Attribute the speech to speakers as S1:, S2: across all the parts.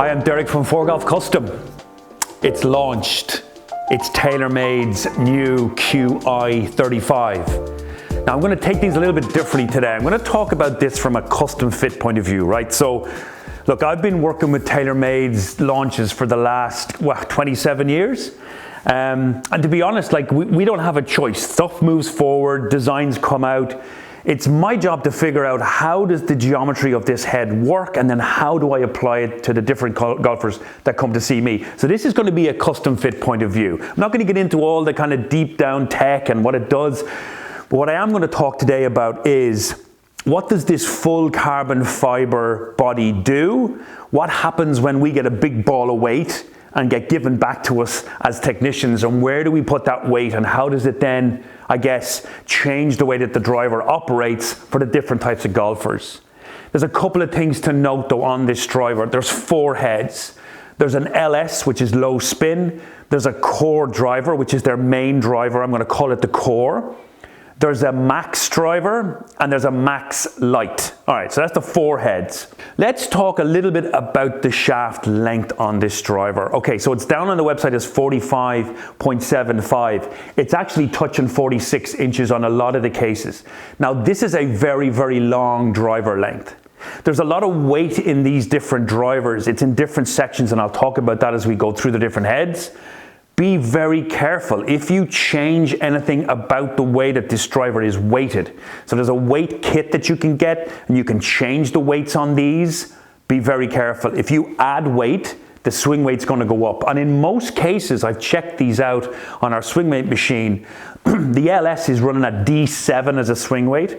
S1: Hi, I'm Derek from ForeGolf Custom. It's launched. It's Taylormade's new Qi35. Now I'm going to take things a little bit differently today. I'm going to talk about this from a custom fit point of view, right? So, look, I've been working with Taylormade's launches for the last, 27 years. And to be honest, like we don't have a choice. Stuff moves forward, designs come out. It's my job to figure out how does the geometry of this head work, and then how do I apply it to the different golfers that come to see me. So this is going to be a custom fit point of view. I'm not going to get into all the kind of deep down tech and what it does, but what I am going to talk today about is what does this full carbon fiber body do? What happens when we get a big ball of weight and get given back to us as technicians, and where do we put that weight, and how does it then, I guess, change the way that the driver operates for the different types of golfers. There's a couple of things to note though on this driver. There's 4 heads. There's an LS, which is low spin. There's a core driver, which is their main driver. I'm going to call it the core. There's a max driver, and there's a max light. All right, so that's the 4 heads. Let's talk a little bit about the shaft length on this driver. Okay, so it's down on the website as 45.75. It's actually touching 46 inches on a lot of the cases. Now, this is a very, very long driver length. There's a lot of weight in these different drivers. It's in different sections, and I'll talk about that as we go through the different heads. Be very careful if you change anything about the way that this driver is weighted. So there's a weight kit that you can get, and you can change the weights on these. Be very careful. If you add weight, the swing weight's going to go up. And in most cases, I've checked these out on our swing weight machine. The LS is running at D7 as a swing weight.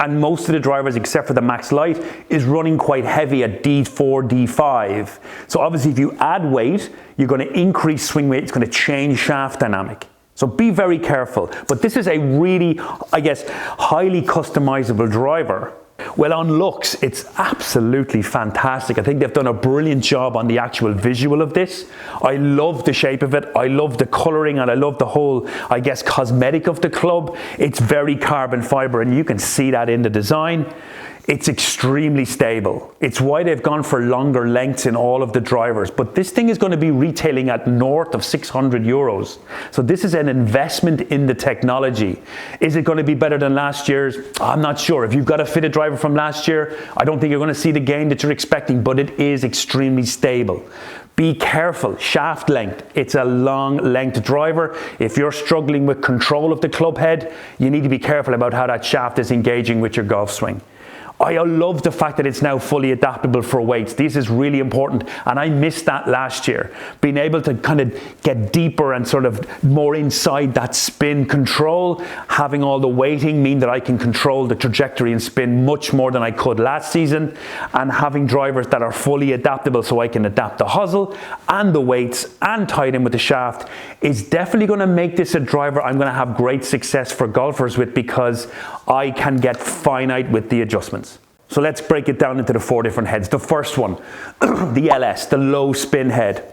S1: And most of the drivers, except for the Max Light, is running quite heavy at D4, D5. So obviously if you add weight, you're going to increase swing weight, it's going to change shaft dynamic. So be very careful. But this is a really, I guess, highly customizable driver. Well, on looks, it's absolutely fantastic. I think they've done a brilliant job on the actual visual of this. I love the shape of it. I love the coloring, and I love the whole, I guess, cosmetic of the club. It's very carbon fiber, and you can see that in the design. It's extremely stable. It's why they've gone for longer lengths in all of the drivers. But this thing is going to be retailing at north of 600 euros. So this is an investment in the technology. Is it going to be better than last year's? I'm not sure. If you've got a fitted driver from last year, I don't think you're going to see the gain that you're expecting, but it is extremely stable. Be careful, shaft length. It's a long length driver. If you're struggling with control of the club head, you need to be careful about how that shaft is engaging with your golf swing. I love the fact that it's now fully adaptable for weights. This is really important, and I missed that last year. Being able to kind of get deeper and sort of more inside that spin control, having all the weighting mean that I can control the trajectory and spin much more than I could last season, and having drivers that are fully adaptable so I can adapt the hosel and the weights and tie it in with the shaft is definitely going to make this a driver I'm going to have great success for golfers with, because I can get finite with the adjustments. So let's break it down into the 4 different heads. The first one, the LS, the low spin head.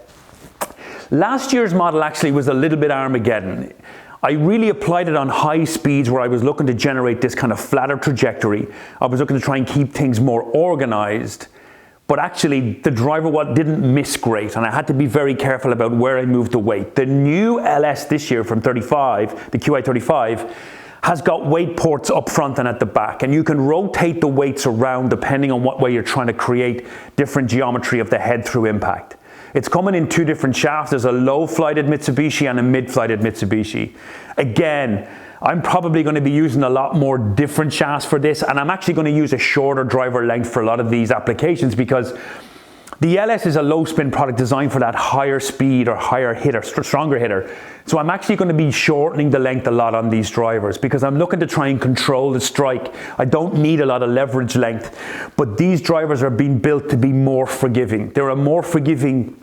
S1: Last year's model actually was a little bit Armageddon. I really applied it on high speeds where I was looking to generate this kind of flatter trajectory. I was looking to try and keep things more organized. But actually, the driver didn't miss great, and I had to be very careful about where I moved the weight. The new LS this year from 35, the Qi35, has got weight ports up front and at the back, and you can rotate the weights around depending on what way you're trying to create different geometry of the head through impact. It's coming in 2 different shafts. There's a low-flighted Mitsubishi and a mid-flighted Mitsubishi. Again, I'm probably going to be using a lot more different shafts for this, and I'm actually going to use a shorter driver length for a lot of these applications, because the LS is a low spin product designed for that higher speed or higher hitter, stronger hitter. So I'm actually going to be shortening the length a lot on these drivers, because I'm looking to try and control the strike. I don't need a lot of leverage length, but these drivers are being built to be more forgiving. They're a more forgiving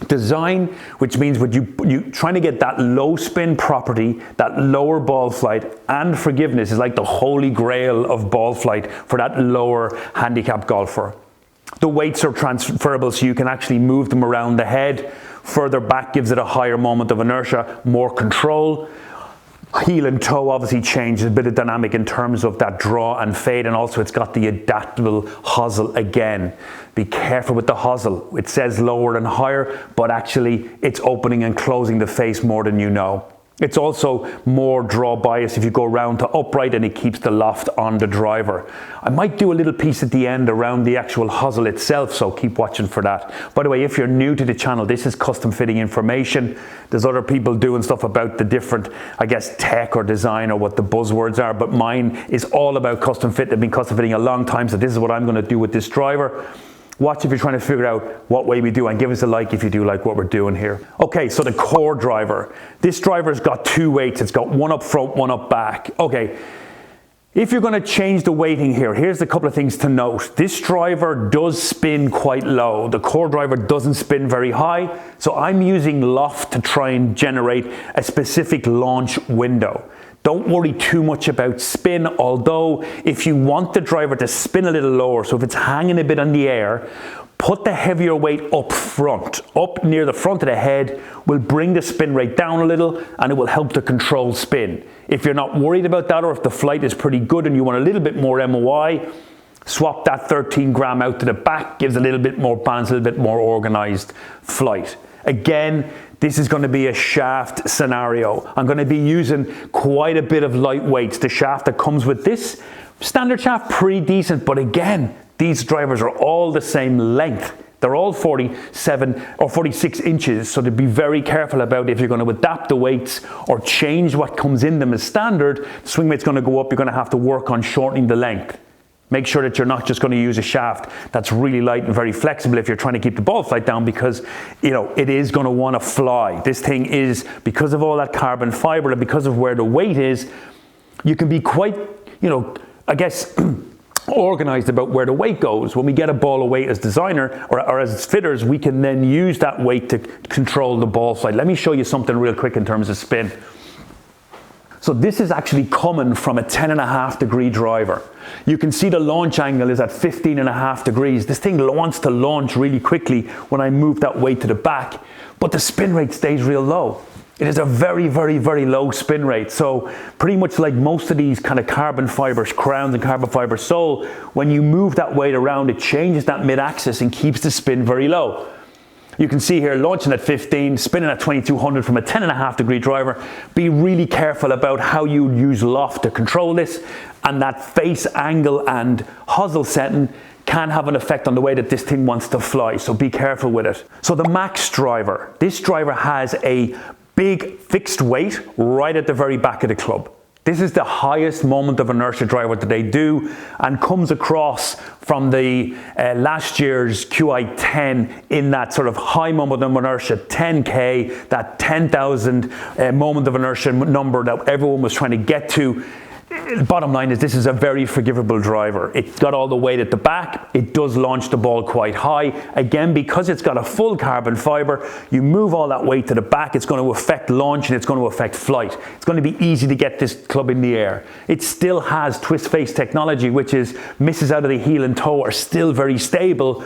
S1: design, which means when you trying to get that low spin property, that lower ball flight, and forgiveness is like the holy grail of ball flight for that lower handicap golfer. The weights are transferable, so you can actually move them around the head. Further back gives it a higher moment of inertia, more control. Heel and toe obviously changes a bit of dynamic in terms of that draw and fade, and also it's got the adaptable hosel again. Be careful with the hosel. It says lower and higher, but actually it's opening and closing the face more than you know. It's also more draw bias if you go around to upright, and it keeps the loft on the driver. I might do a little piece at the end around the actual hosel itself, so keep watching for that. By the way, if you're new to the channel, this is custom fitting information. There's other people doing stuff about the different, I guess, tech or design or what the buzzwords are, but mine is all about custom fit. I've been custom fitting a long time, so this is what I'm going to do with this driver. Watch if you're trying to figure out what way we do, and give us a like if you do like what we're doing here. Okay, so the core driver. This driver's got two weights. It's got one up front, one up back. Okay, if you're going to change the weighting here, here's a couple of things to note. This driver does spin quite low. The core driver doesn't spin very high, so I'm using loft to try and generate a specific launch window. Don't worry too much about spin, although if you want the driver to spin a little lower, so if it's hanging a bit on the air, put the heavier weight up front, up near the front of the head, will bring the spin rate down a little, and it will help to control spin. If you're not worried about that, or if the flight is pretty good and you want a little bit more MOI, swap that 13 gram out to the back, gives a little bit more balance, a little bit more organized flight. Again, this is going to be a shaft scenario. I'm going to be using quite a bit of lightweights. The shaft that comes with this standard shaft, pretty decent, but again, these drivers are all the same length. They're all 47 or 46 inches, so to be very careful about if you're going to adapt the weights or change what comes in them as standard, the swing weight's going to go up, you're going to have to work on shortening the length. Make sure that you're not just going to use a shaft that's really light and very flexible if you're trying to keep the ball flight down, because it is going to want to fly. This thing is, because of all that carbon fiber and because of where the weight is, you can be quite, I guess, organized about where the weight goes. When we get a ball away as designer or as fitters, we can then use that weight to control the ball flight. Let me show you something real quick in terms of spin. So this is actually coming from a 10.5 degree driver. You can see the launch angle is at 15.5 degrees. This thing wants to launch really quickly when I move that weight to the back, but the spin rate stays real low. It is a very, very, very low spin rate. So pretty much like most of these kind of carbon fiber crowns and carbon fiber sole, when you move that weight around, it changes that mid-axis and keeps the spin very low. You can see here launching at 15, spinning at 2200 from a 10.5 degree driver. Be really careful about how you use loft to control this, and that face angle and hosel setting can have an effect on the way that this thing wants to fly, so be careful with it. So the max driver, this driver has a big fixed weight right at the very back of the club. This is the highest moment of inertia driver that they do, and comes across from the last year's QI10 in that sort of high moment of inertia, 10K, that 10,000 moment of inertia number that everyone was trying to get to. Bottom line is, this is a very forgivable driver. It's got all the weight at the back. It does launch the ball quite high. Again, because it's got a full carbon fiber, you move all that weight to the back, it's going to affect launch and it's going to affect flight. It's going to be easy to get this club in the air. It still has twist face technology, which is misses out of the heel and toe are still very stable,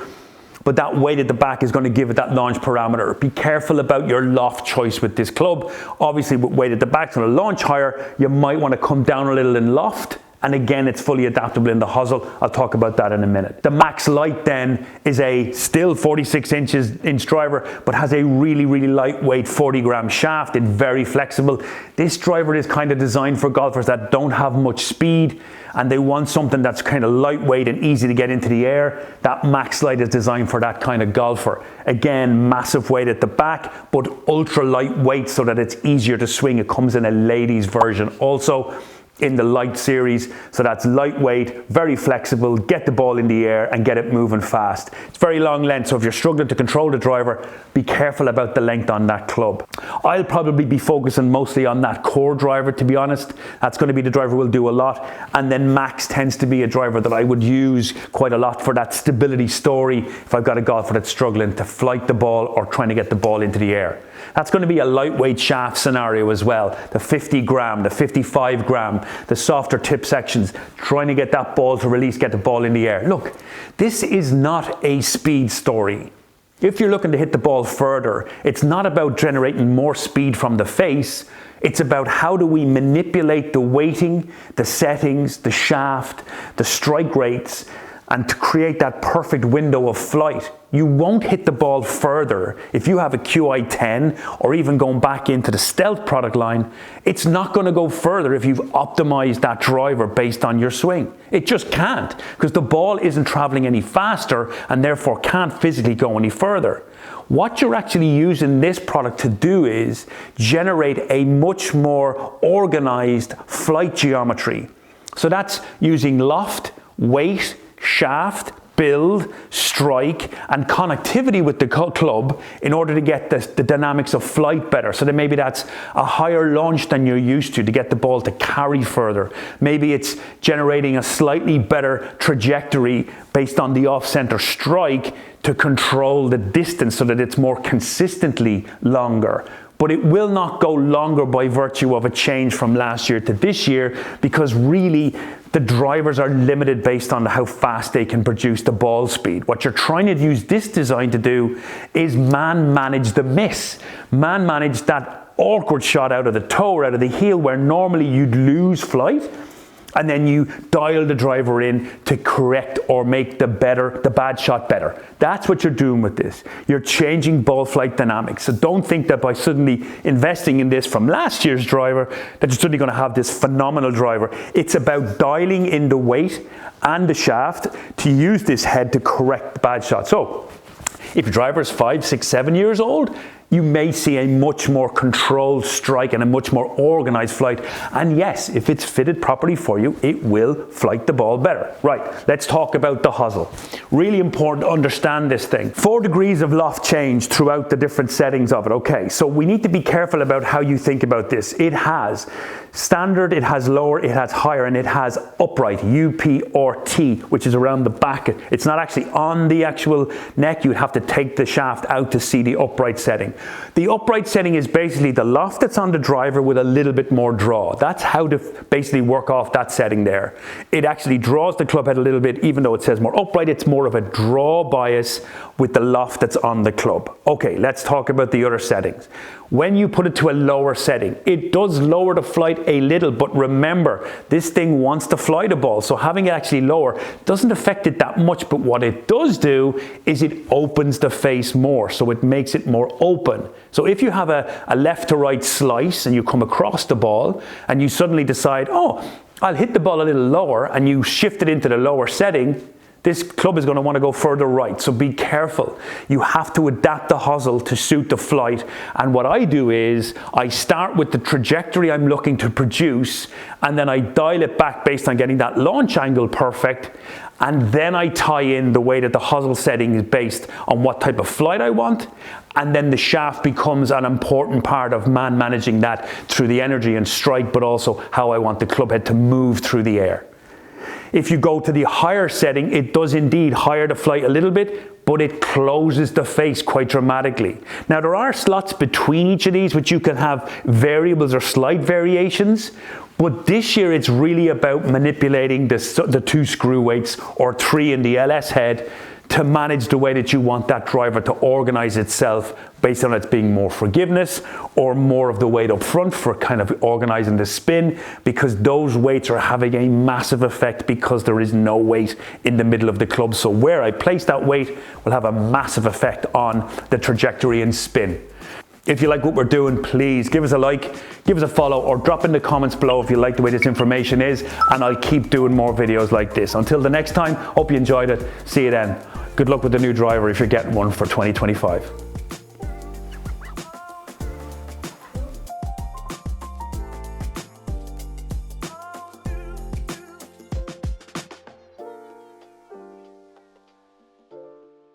S1: but that weight at the back is going to give it that launch parameter. Be careful about your loft choice with this club. Obviously, with weight at the back, it's going to launch higher. You might want to come down a little in loft. And again, it's fully adaptable in the hosel. I'll talk about that in a minute. The Max Lite then is a still 46 inch driver, but has a really, really lightweight 40 gram shaft. It's very flexible. This driver is kind of designed for golfers that don't have much speed and they want something that's kind of lightweight and easy to get into the air. That Max Lite is designed for that kind of golfer. Again, massive weight at the back, but ultra lightweight so that it's easier to swing. It comes in a ladies version also in the Lite series, so that's lightweight, very flexible, get the ball in the air and get it moving fast. It's very long length, so if you're struggling to control the driver, be careful about the length on that club. I'll probably be focusing mostly on that core driver, to be honest. That's going to be the driver we'll do a lot, and then Max tends to be a driver that I would use quite a lot for that stability story if I've got a golfer that's struggling to flight the ball or trying to get the ball into the air. That's going to be a lightweight shaft scenario as well. The 50 gram, the 55 gram, the softer tip sections, trying to get that ball to release, get the ball in the air. Look, this is not a speed story. If you're looking to hit the ball further, it's not about generating more speed from the face, it's about how do we manipulate the weighting, the settings, the shaft, the strike rates, and to create that perfect window of flight. You won't hit the ball further if you have a QI10 or even going back into the Stealth product line. It's not going to go further if you've optimized that driver based on your swing. It just can't, because the ball isn't traveling any faster and therefore can't physically go any further. What you're actually using this product to do is generate a much more organized flight geometry. So that's using loft, weight, shaft, build, strike, and connectivity with the club in order to get the dynamics of flight better. So then maybe that's a higher launch than you're used to get the ball to carry further. Maybe it's generating a slightly better trajectory based on the off-center strike to control the distance so that it's more consistently longer. But it will not go longer by virtue of a change from last year to this year, because really the drivers are limited based on how fast they can produce the ball speed. What you're trying to use this design to do is manage the miss. Manage that awkward shot out of the toe or out of the heel where normally you'd lose flight. And then you dial the driver in to correct or make the bad shot better. That's what you're doing with this. You're changing ball flight dynamics. So don't think that by suddenly investing in this from last year's driver, that you're suddenly going to have this phenomenal driver. It's about dialing in the weight and the shaft to use this head to correct the bad shot. So if your driver is 5, 6, 7 years old, you may see a much more controlled strike and a much more organized flight. And yes, if it's fitted properly for you, it will flight the ball better. Right, let's talk about the Hosel. Really important to understand this thing. 4 degrees of loft change throughout the different settings of it. Okay, so we need to be careful about how you think about this. It has standard, it has lower, it has higher, and it has upright, UP or T, which is around the back. It's not actually on the actual neck. You'd have to take the shaft out to see the upright setting. The upright setting is basically the loft that's on the driver with a little bit more draw. That's how to basically work off that setting there. It actually draws the club head a little bit, even though it says more upright, it's more of a draw bias with the loft that's on the club. Okay, let's talk about the other settings. When you put it to a lower setting, it does lower the flight a little, but remember, this thing wants to fly the ball, so having it actually lower doesn't affect it that much, but what it does do is it opens the face more, so it makes it more open. So if you have a left to right slice and you come across the ball and you suddenly decide, oh, I'll hit the ball a little lower, and you shift it into the lower setting, this club is going to want to go further right, so be careful. You have to adapt the Hosel to suit the flight, and what I do is I start with the trajectory I'm looking to produce, and then I dial it back based on getting that launch angle perfect, and then I tie in the way that the Hosel setting is based on what type of flight I want, and then the shaft becomes an important part of managing that through the energy and strike, but also how I want the club head to move through the air. If you go to the higher setting, it does indeed higher the flight a little bit, but it closes the face quite dramatically. Now, there are slots between each of these which you can have variables or slight variations, but this year it's really about manipulating the 2 screw weights or 3 in the LS head to manage the way that you want that driver to organize itself based on it being more forgiveness or more of the weight up front for kind of organizing the spin, because those weights are having a massive effect because there is no weight in the middle of the club. So where I place that weight will have a massive effect on the trajectory and spin. If you like what we're doing, please give us a like, give us a follow, or drop in the comments below if you like the way this information is, and I'll keep doing more videos like this. Until the next time, hope you enjoyed it. See you then. Good luck with the new driver if you're getting one for 2025.